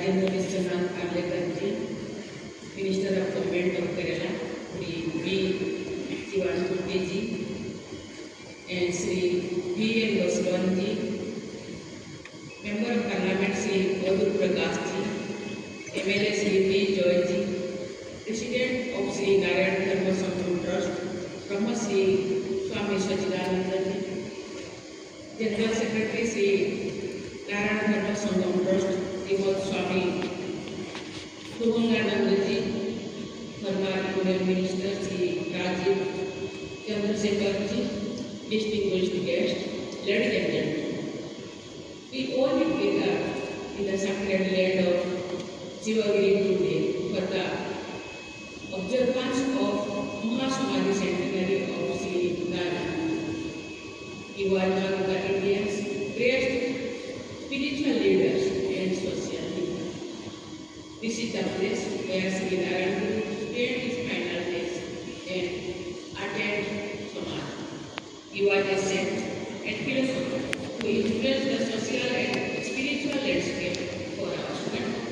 Rajendra Vishwanath Arlekarji, Minister of Government of Kerala, Sri V. Sivankurji, and Sri V. N. Vasavanji, Member of Parliament Sri Madhur Prakashji, MLA Sri V. Joyji, President of Sri Narayan Dharma Sangam Trust, Brahma Sri Swami Sachidanandaji, General Secretary Sri Narayan Dharma Sangam Trust, Srimad Swami Subanganandaji, Former Union Minister Sri Rajiv Chandrasekharji, distinguished guests, ladies and gentlemen, we all meet together in the sacred land of Sivagiri today for the observance of Mahasamadhi centenary of Sri Narayan. He was one of the Indians' greatest spiritual leaders and social leaders. This is the place where Sri Narayan spent his final days and attained Samadhi. He was a saint and philosopher who influenced the social and spiritual landscape for our country.